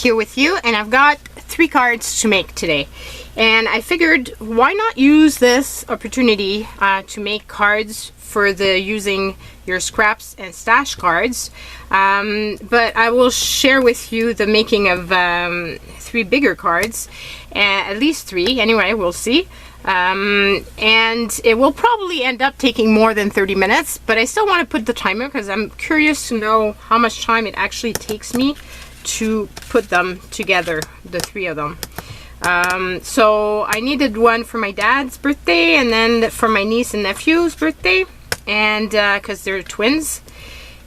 here with you, and I've got 3 cards to make today. And I figured, why not use this opportunity to make cards for the using your scraps and stash cards. But I will share with you the making of 3 bigger cards, at least 3 anyway, we'll see. And it will probably end up taking more than 30 minutes, but I still want to put the timer because I'm curious to know how much time it actually takes me to put them together, the 3 of them. So I needed one for my dad's birthday, and then for my niece and nephew's birthday, and because they're twins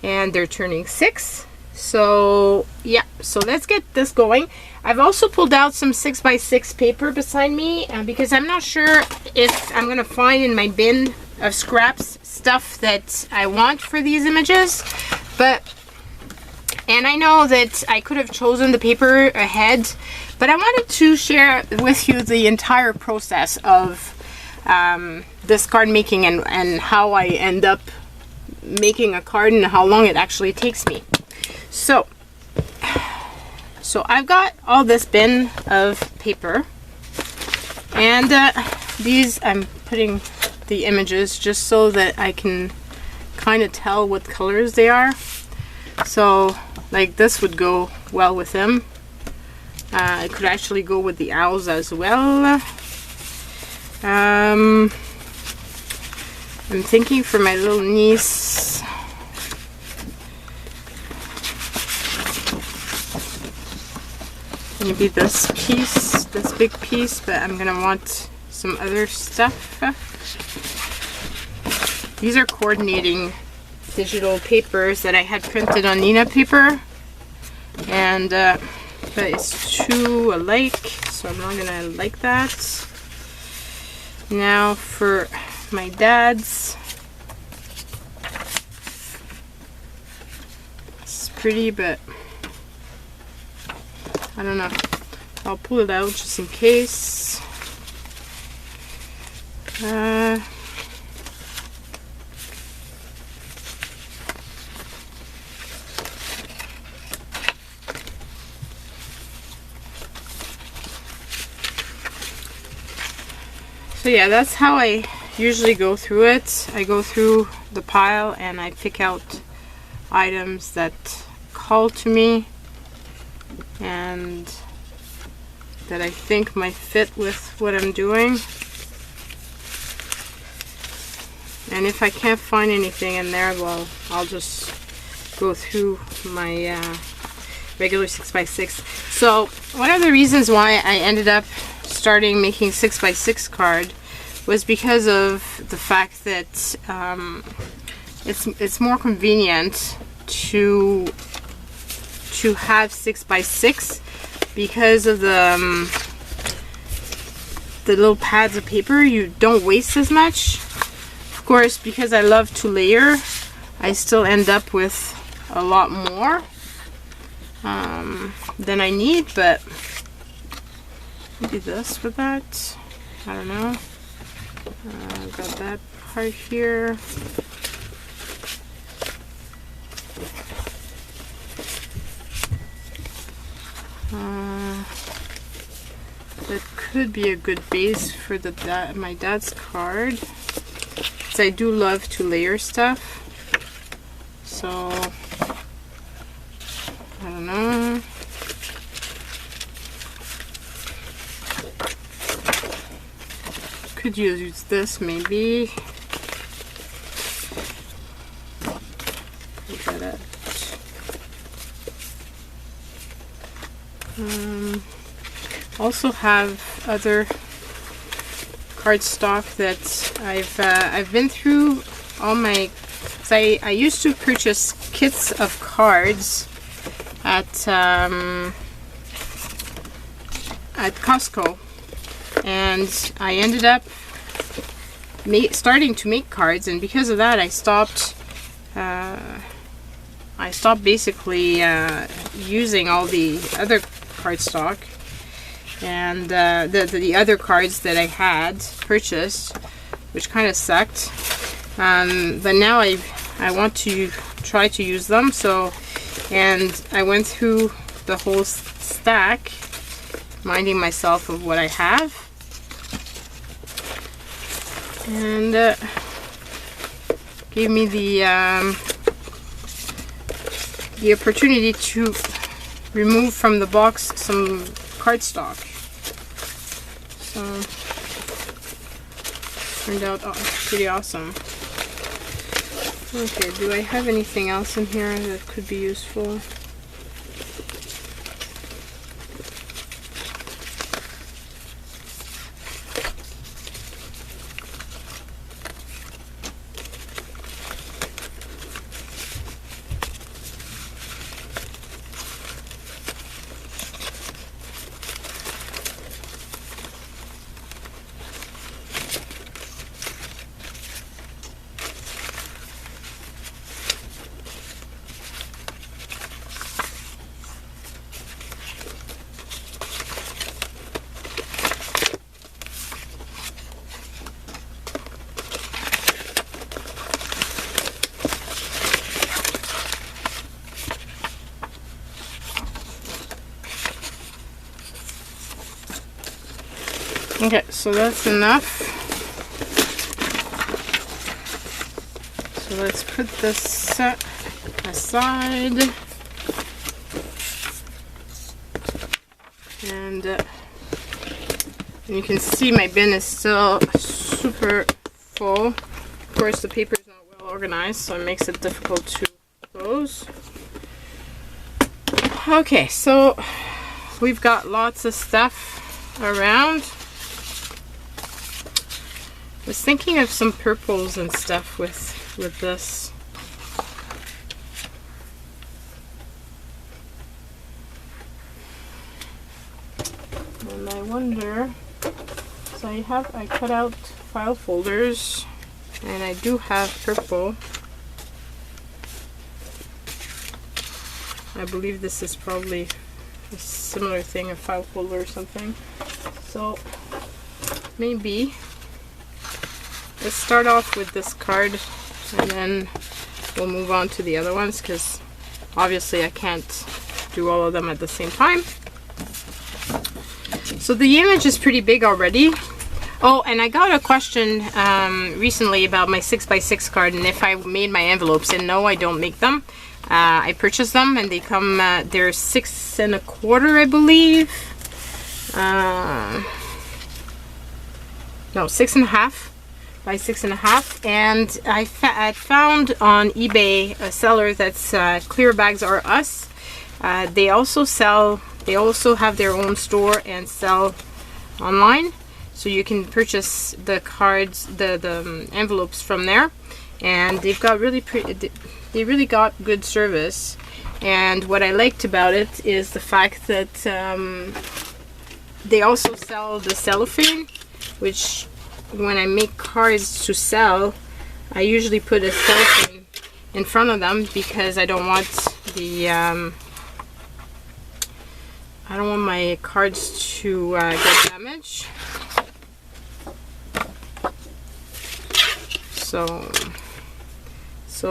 and they're turning 6. So yeah, so let's get this going. I've also pulled out some 6x6 paper beside me because I'm not sure if I'm gonna find in my bin of scraps stuff that I want for these images, and I know that I could have chosen the paper ahead, but I wanted to share with you the entire process of this card making and how I end up making a card and how long it actually takes me. So I've got all this bin of paper, and these I'm putting the images just so that I can kind of tell what colors they are. So like this would go well with them. It could actually go with the owls as well. I'm thinking for my little niece, maybe this piece, this big piece, but I'm gonna want some other stuff. These are coordinating digital papers that I had printed on Nina paper, and but it's too alike, so I'm not gonna like that. Now for my dad's, it's pretty, but I don't know. I'll pull it out just in case. So yeah, that's how I usually go through it. I go through the pile and I pick out items that call to me and that I think might fit with what I'm doing. And if I can't find anything in there, well, I'll just go through my regular 6x6. So one of the reasons why I ended up starting making 6x6 card was because of the fact that it's more convenient to have 6x6 because of the little pads of paper. You don't waste as much. Of course, because I love to layer, I still end up with a lot more than I need, but maybe this with that, I don't know. Got that part here. That could be a good base for my dad's card, because I do love to layer stuff. So I don't know. Could use this maybe. Look at it. Also have other cardstock that I've been through all my. I used to purchase kits of cards at Costco, and I ended up starting to make cards, and because of that I stopped basically using all the other cardstock and the other cards that I had purchased, which kind of sucked. But now I want to try to use them. So, and I went through the whole stack, reminding myself of what I have. And gave me the opportunity to remove from the box some cardstock. So turned out pretty awesome. Okay, do I have anything else in here that could be useful? Okay, so that's enough. So let's put this set aside. And you can see my bin is still super full. Of course, the paper is not well organized, so it makes it difficult to close. Okay, so we've got lots of stuff around. I was thinking of some purples and stuff with this. And I wonder, so I cut out file folders, and I do have purple. I believe this is probably a similar thing, a file folder or something. So maybe let's start off with this card, and then we'll move on to the other ones, because obviously I can't do all of them at the same time. So the image is pretty big already. Oh, and I got a question recently about my 6x6 card and if I made my envelopes, and no, I don't make them. I purchased them, and they come, they're 6 1/4, I believe. No, 6 1/2. By 6 1/2, and I found on eBay a seller that's Clear Bags R Us. They also have their own store and sell online, so you can purchase the cards, the envelopes from there, and they've got they really got good service. And what I liked about it is the fact that they also sell the cellophane, which when I make cards to sell, I usually put a cellophane in front of them, because I don't want the I don't want my cards to get damaged. So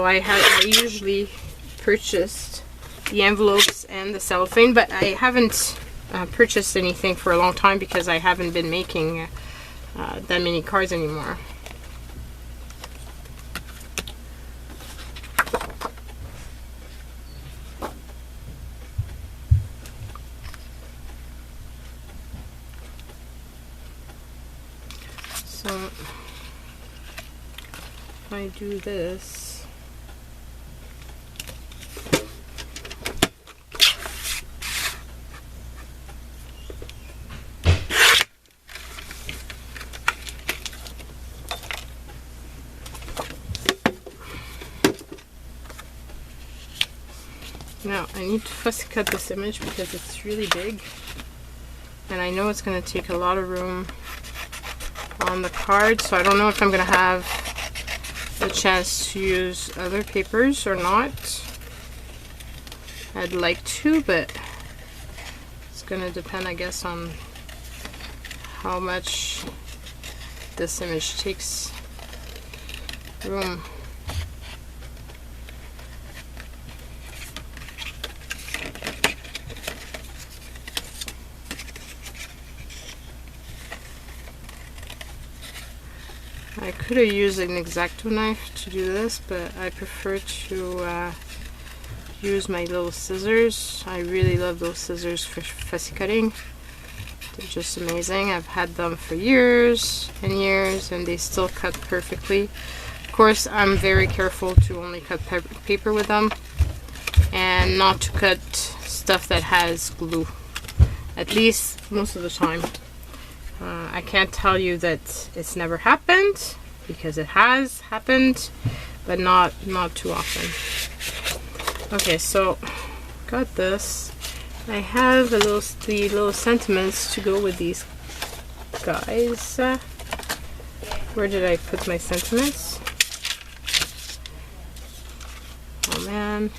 I usually purchased the envelopes and the cellophane, but I haven't purchased anything for a long time because I haven't been making that many cards anymore. So if I do this, now I need to fussy cut this image because it's really big, and I know it's going to take a lot of room on the card, so I don't know if I'm going to have a chance to use other papers or not. I'd like to, but it's going to depend, I guess, on how much this image takes room. I could have used an X-Acto knife to do this, but I prefer to use my little scissors. I really love those scissors for fussy cutting. They're just amazing. I've had them for years and years and they still cut perfectly. Of course, I'm very careful to only cut paper with them and not to cut stuff that has glue, at least most of the time. I can't tell you that it's never happened, because it has happened, but not too often. Okay, so got this. I have the little sentiments to go with these guys. Where did I put my sentiments? Oh man.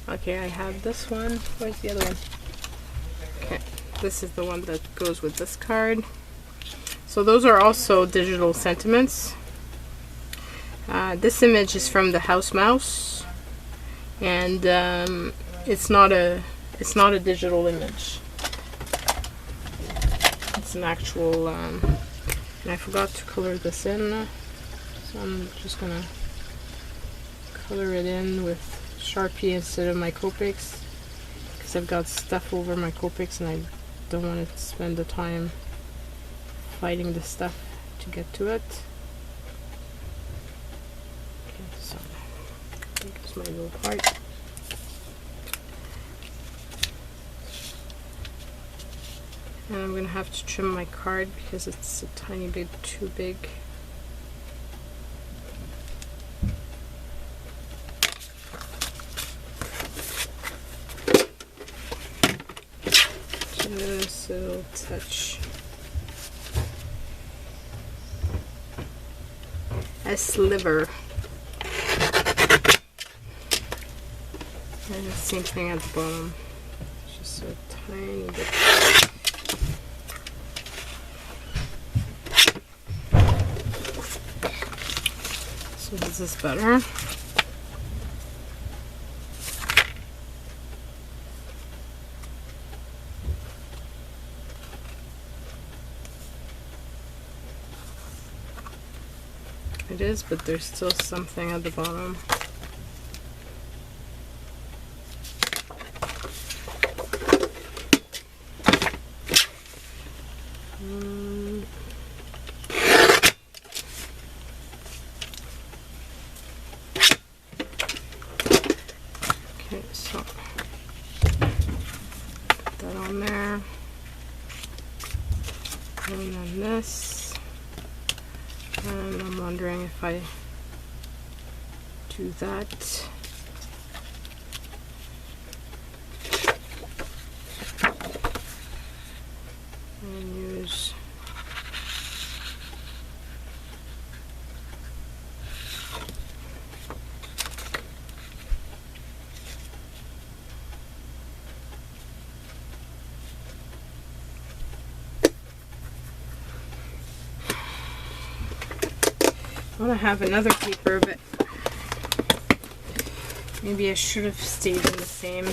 Okay, I have this one. Where's the other one? Okay, this is the one that goes with this card. So those are also digital sentiments. This image is from the house mouse, and it's not a digital image. It's an actual, and I forgot to color this in, so I'm just gonna color it in with Sharpie instead of my Copics, because I've got stuff over my Copics and I don't want to spend the time fighting the stuff to get to it. Okay, so here's my little heart. And I'm gonna have to trim my card because it's a tiny bit too big. Just a little touch. A sliver. And the same thing at the bottom. Just a tiny bit. So this is better. It is, but there's still something at the bottom. Okay, so put that on there. And then this. And I'm wondering if I do that. And use I want to have another paper, but maybe I should have stayed in the same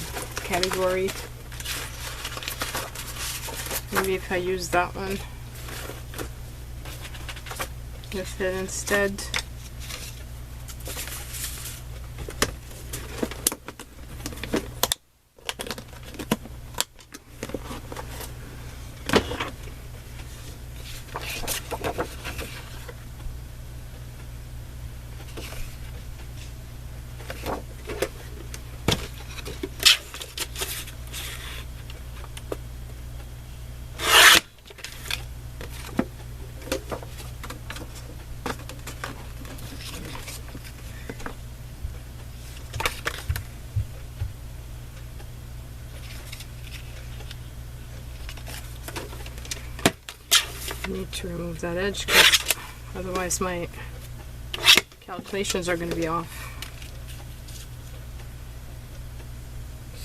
category. Maybe if I use that one with it instead. I need to remove that edge because otherwise my calculations are going to be off.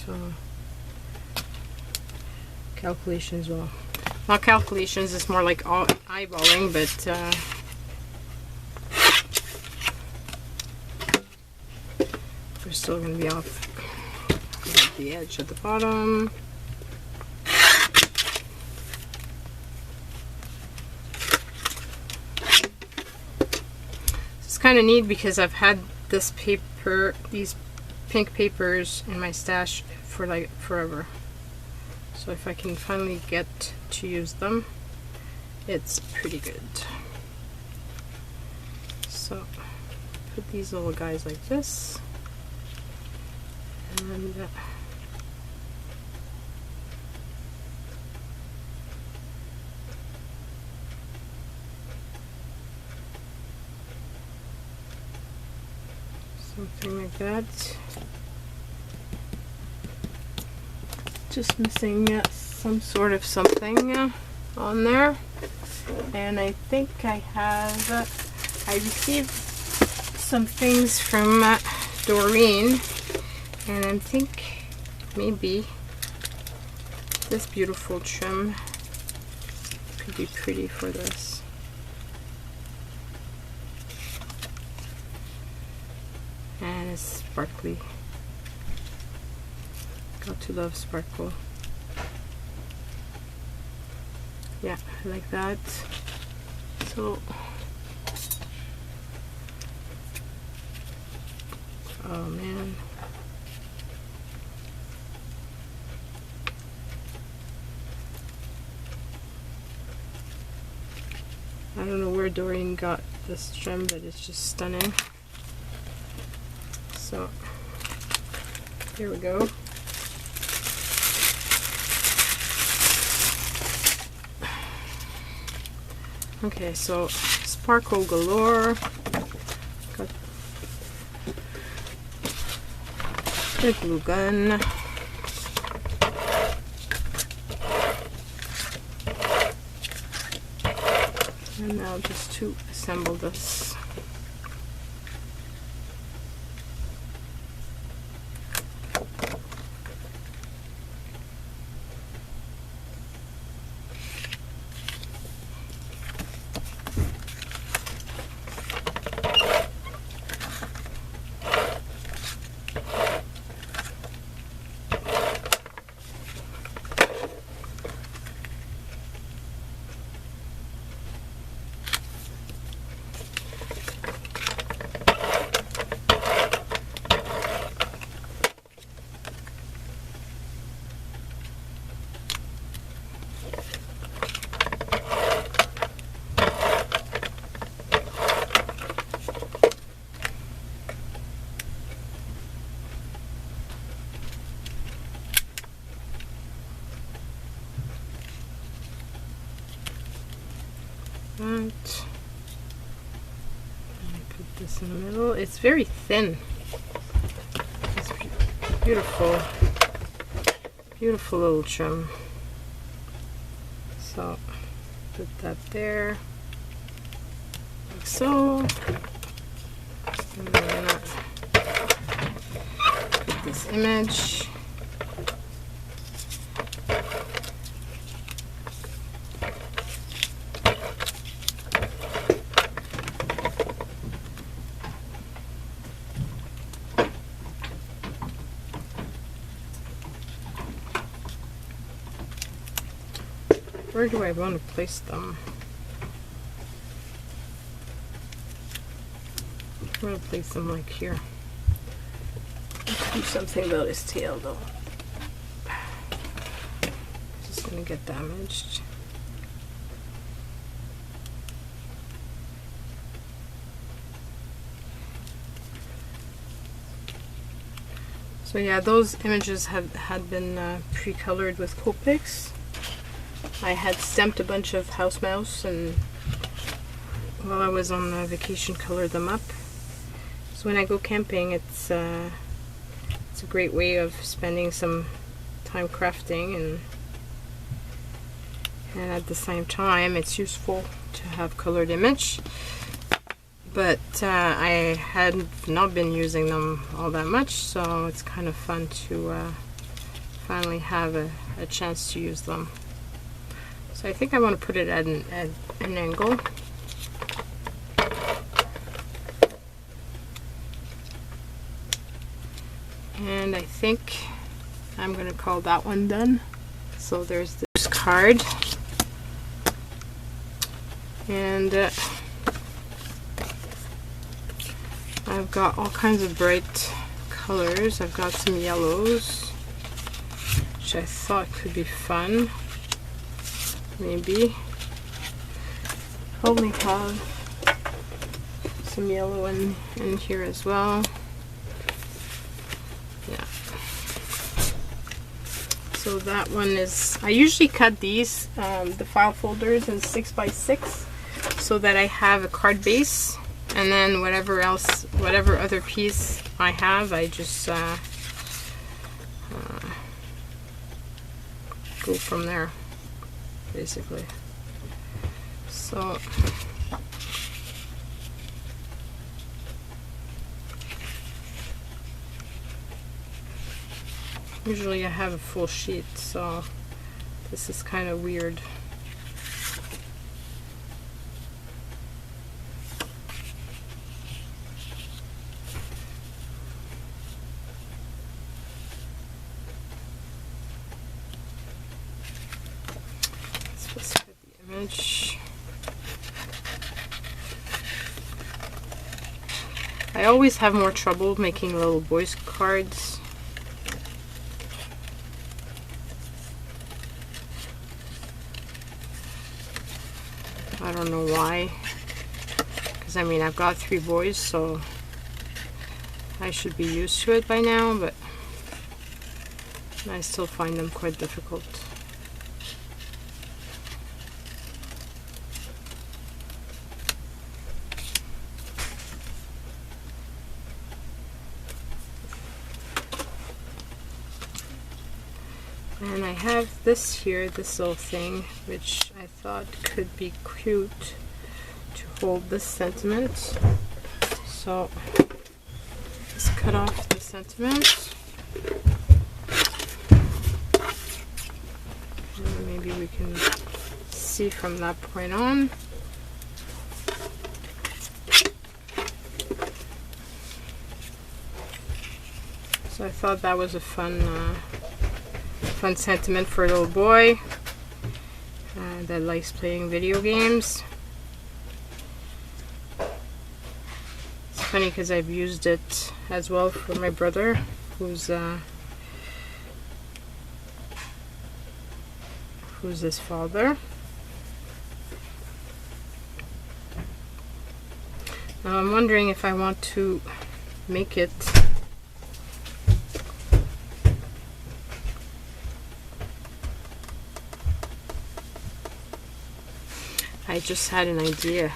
So calculations, well, not calculations, it's more like eyeballing, but they're still going to be off. Got the edge at the bottom. kind of neat because I've had this paper, these pink papers in my stash for like forever. So if I can finally get to use them, it's pretty good. So put these little guys like this, and something like that. Just missing some sort of something on there. And I think I received some things from Doreen, and I think maybe this beautiful trim could be pretty for this. And it's sparkly. Got to love sparkle. Yeah, I like that. So, oh man. I don't know where Doreen got this trim, but it's just stunning. So, here we go. Okay, so sparkle galore. Got the glue gun. And now just to assemble this. And I put this in the middle. It's very thin. It's beautiful, beautiful little trim. So put that there, like so. And I'm gonna put this image. Where do I want to place them? I'm going to place them like here. Let's do something about his tail though. Just going to get damaged. So yeah, those images had been pre-colored with Copics. I had stamped a bunch of house mouse, and while I was on vacation, colored them up. So when I go camping, it's a great way of spending some time crafting, and at the same time, it's useful to have colored image. But I had not been using them all that much, so it's kind of fun to finally have a chance to use them. So I think I want to put it at an angle. And I think I'm going to call that one done. So there's this card. I've got all kinds of bright colors. I've got some yellows, which I thought could be fun. Maybe. Probably have some yellow in here as well. Yeah. So that one is, I usually cut these, the file folders in 6x6 so that I have a card base, and then whatever else, whatever other piece I have, I just go from there, basically. So usually I have a full sheet, so this is kind of weird. Let's just cut the image. I always have more trouble making little boys cards. I don't know why, because I mean I've got 3 boys, so I should be used to it by now, but I still find them quite difficult. And I have this here, this little thing, which I thought could be cute to hold this sentiment. So let's cut off the sentiment. And maybe we can see from that point on. So I thought that was a fun sentiment for a little boy that likes playing video games. It's funny because I've used it as well for my brother, who's his father. Now I'm wondering if I want to make it I just had an idea.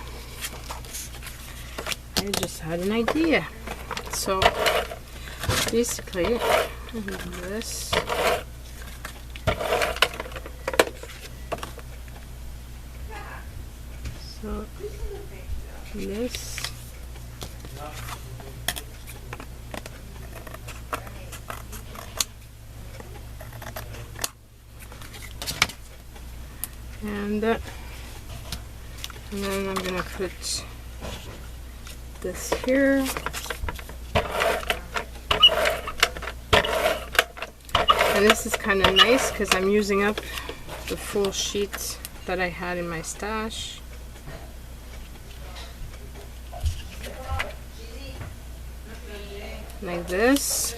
So basically, I have this. So this. And then I'm gonna put this here. And this is kind of nice because I'm using up the full sheet that I had in my stash. Like this.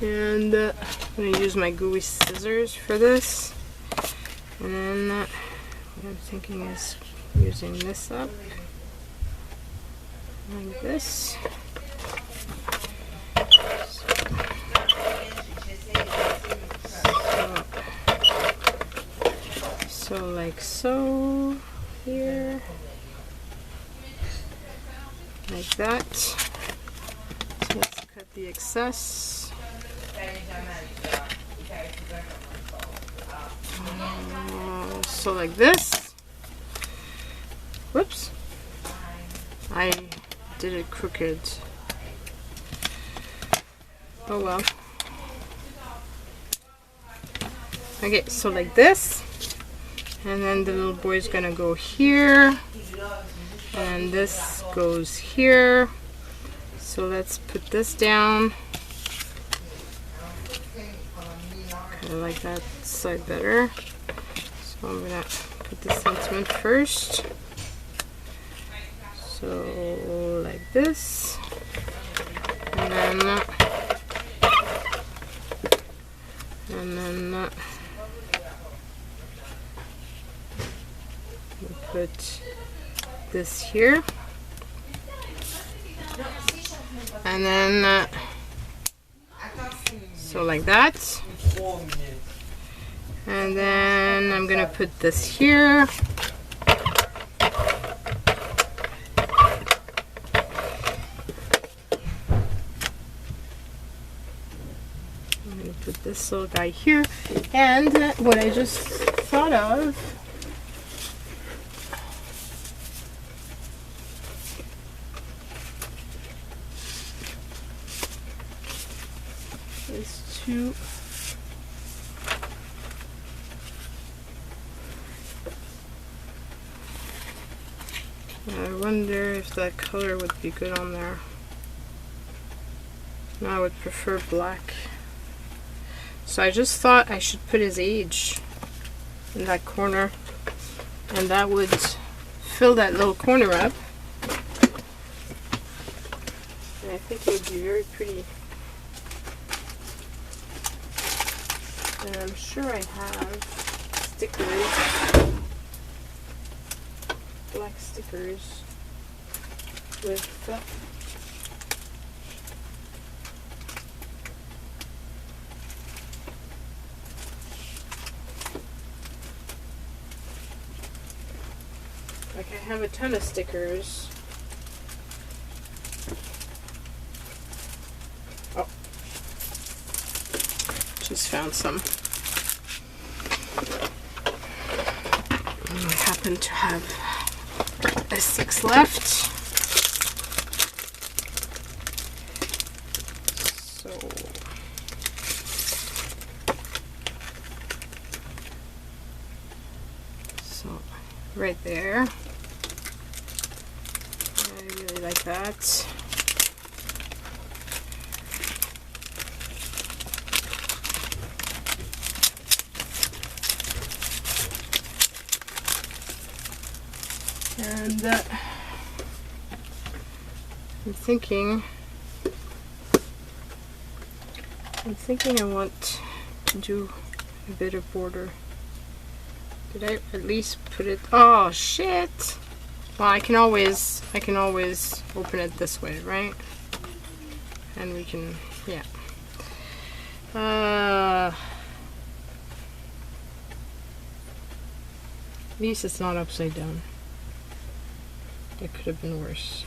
And I'm gonna use my gooey scissors for this. And then what I'm thinking is using this up like this. So like so here, like that. So let's cut the excess. So like this. Whoops, I did it crooked. Oh well. Okay, so like this, and then the little boy's gonna go here, and this goes here. So let's put this down. Kind of like that side better. So I'm gonna put the sentiment first. So like this. then we'll put this here, and then so like that, and then I'm gonna put this here. Put this little guy here, and what I just thought of is to I wonder if that color would be good on there. No, I would prefer black. So I just thought I should put his age in that corner, and that would fill that little corner up. And I think it would be very pretty. And I'm sure I have stickers, black stickers with like I have a ton of stickers. Oh, just found some. I happen to have a 6 left. So right there. I really like that. And I'm thinking I want to do a bit of border. Did I at least put it? Oh shit! Well, I can always open it this way, right? And we can, yeah. At least it's not upside down. It could have been worse.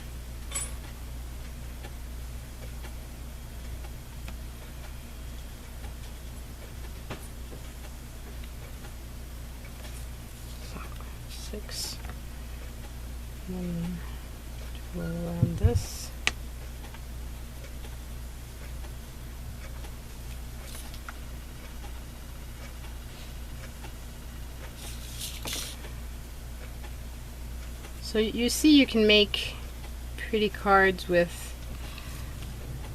So, 6. And then go around this. So you see, you can make pretty cards with,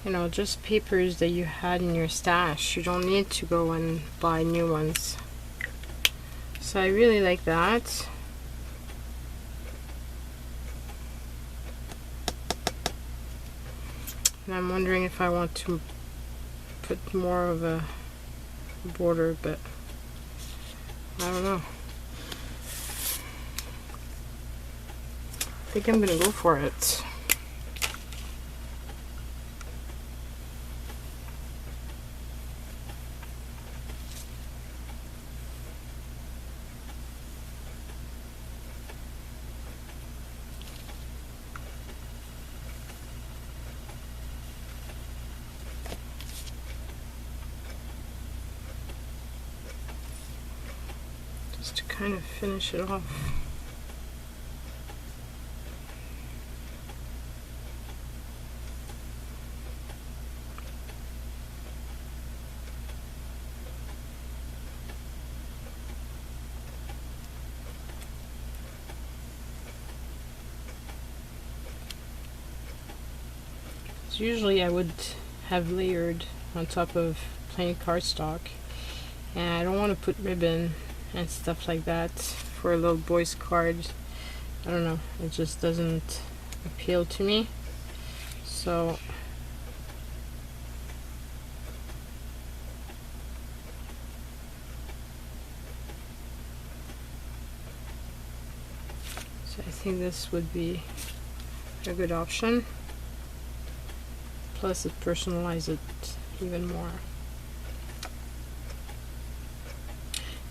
you know, just papers that you had in your stash. You don't need to go and buy new ones. So I really like that. And I'm wondering if I want to put more of a border, but I don't know. I think I'm gonna go for it. Just to kind of finish it off. Usually I would have layered on top of plain cardstock, and I don't want to put ribbon and stuff like that for a little boy's card. I don't know, it just doesn't appeal to me. So think this would be a good option. Plus it personalizes it even more.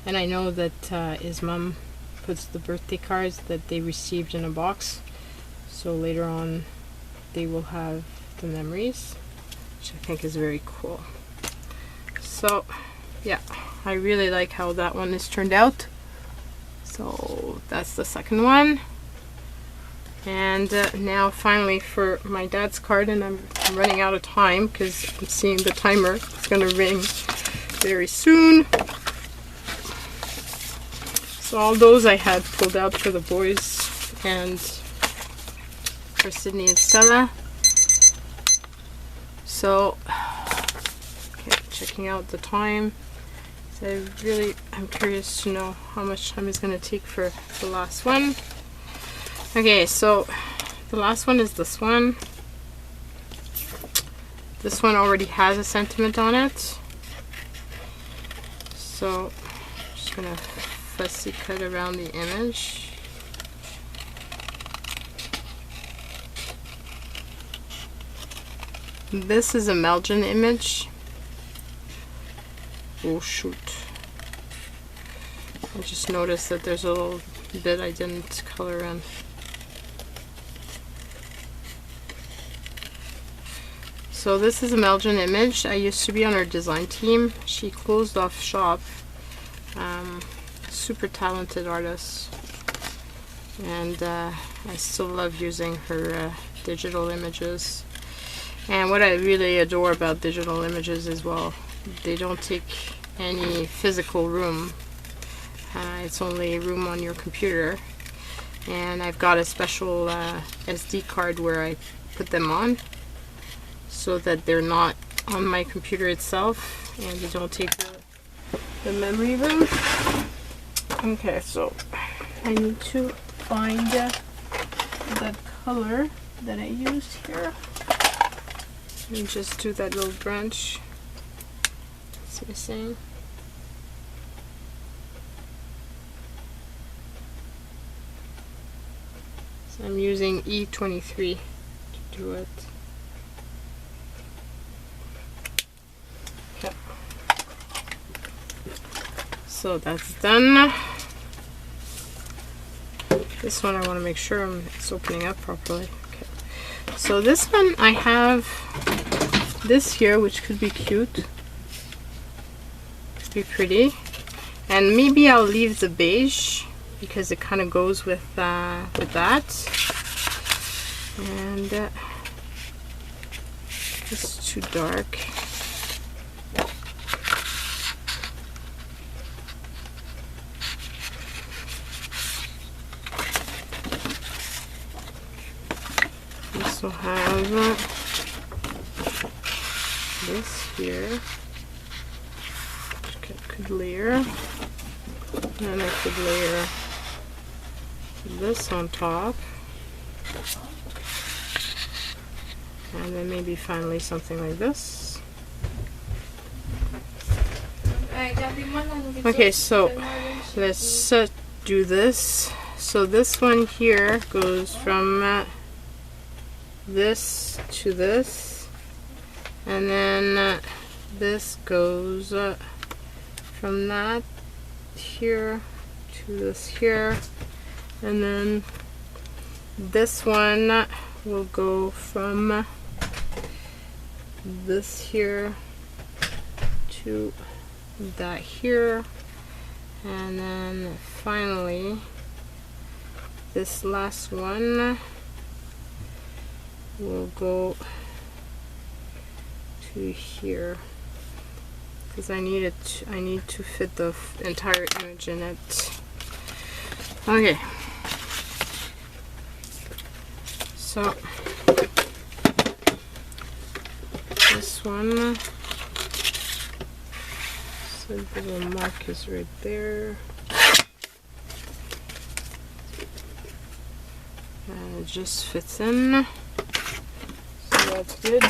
And I know that his mom puts the birthday cards that they received in a box, so later on they will have the memories, which I think is very cool. So yeah, I really like how that one is turned out. So that's the second one. And now finally for my dad's card, and I'm running out of time because I'm seeing the timer. It's gonna ring very soon. So all those I had pulled out for the boys and for Sydney and Stella. So okay, checking out the time. So I'm curious to know how much time it's gonna take for the last one. Okay, so the last one is this one. This one already has a sentiment on it. So I'm just gonna fussy cut around the image. This is a Melgen image. Oh shoot. I just noticed that there's a little bit I didn't color in. So this is a Melgen image. I used to be on her design team. She closed off shop. Super talented artist. And I still love using her digital images. And what I really adore about digital images is, well, they don't take any physical room. It's only room on your computer. And I've got a special SD card where I put them on, so that they're not on my computer itself and they don't take the memory room. Okay, so I need to find the color that I used here and just do that little branch. It's missing. So I'm using E23 to do it. So that's done. This one I want to make sure it's opening up properly. Okay. So this one I have this here, which could be cute. Could be pretty. And maybe I'll leave the beige because it kind of goes with that. And it's too dark. Also have this here, which I could layer, and I could layer this on top, and then maybe finally something like this. Okay, so let's do this. So this one here goes from this to this, and then this goes from that here to this here, and then this one will go from this here to that here, and then finally this last one will go to here because I need to fit the entire image in it. Okay, so this one, so the little mark is right there, and it just fits in. That's good.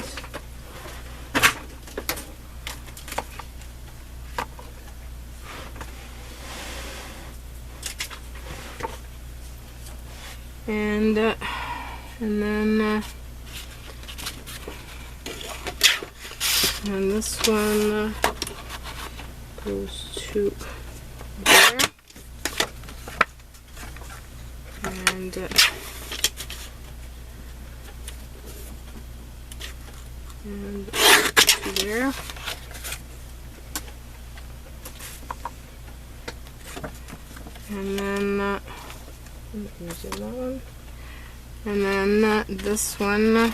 and then and this one goes to there, and to there, and then using that one, and then this one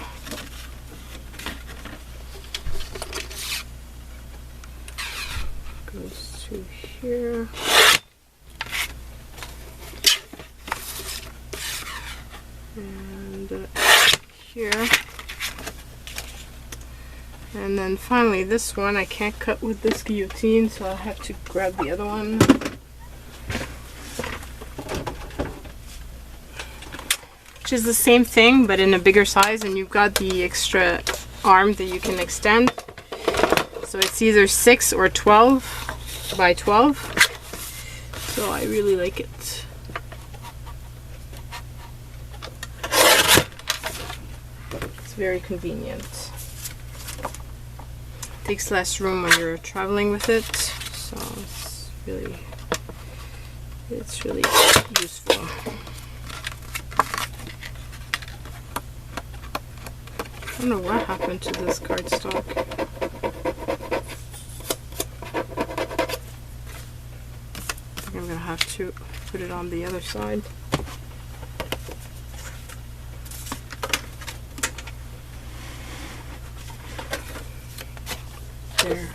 goes to here, and here, and then finally this one I can't cut with this guillotine, so I'll have to grab the other one. Which is the same thing but in a bigger size, and you've got the extra arm that you can extend. So it's either 6 or 12 by 12. So I really like it. It's very convenient. Takes less room when you're traveling with it, so it's really useful. I don't know what happened to this cardstock. I think I'm gonna have to put it on the other side. There.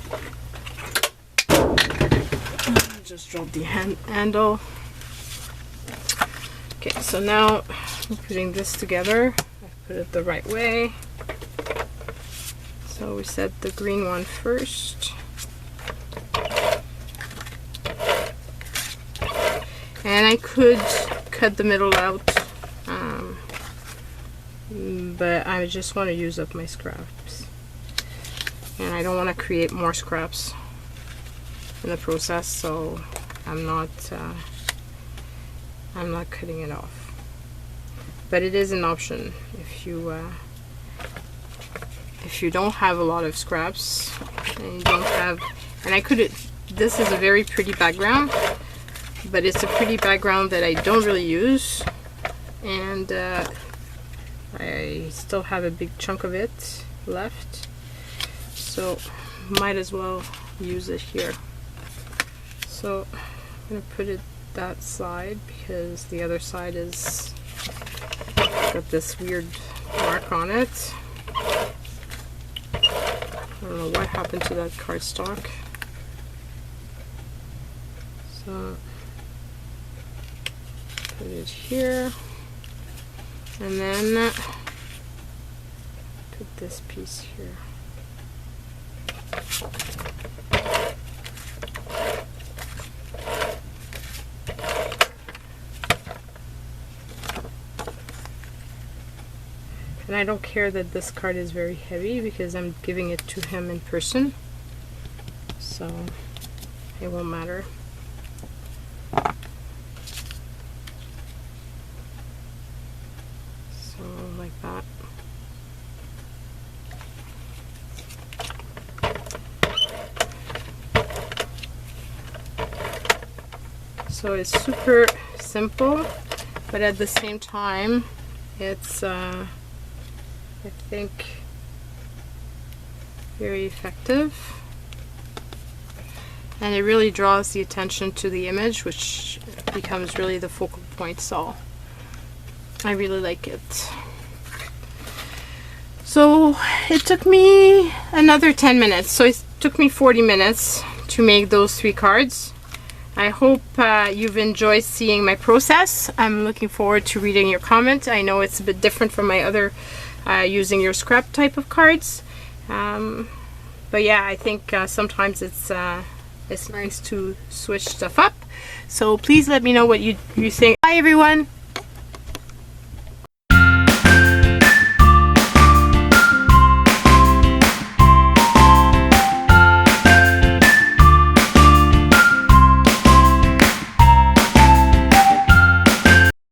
Just drop the handle. Okay, so now I'm putting this together. I put it the right way. So we set the green one first. And I could cut the middle out, but I just want to use up my scraps. And I don't want to create more scraps in the process, so I'm not cutting it off. But it is an option if you don't have a lot of scraps and you don't have, and I could, this is a very pretty background, but it's a pretty background that I don't really use, and I still have a big chunk of it left, so might as well use it here. So I'm gonna put it that side because the other side is got this weird mark on it. I don't know what happened to that cardstock. So put it here, and then put this piece here. And I don't care that this card is very heavy because I'm giving it to him in person, so it won't matter. So like that. So it's super simple, but at the same time it's I think very effective, and it really draws the attention to the image, which becomes really the focal point, so I really like it. So it took me another 10 minutes, so it took me 40 minutes to make those 3 cards. I hope you've enjoyed seeing my process. I'm looking forward to reading your comment. I know it's a bit different from my other using your scrap type of cards, but yeah, I think sometimes it's nice to switch stuff up. So please let me know what you think. Bye everyone.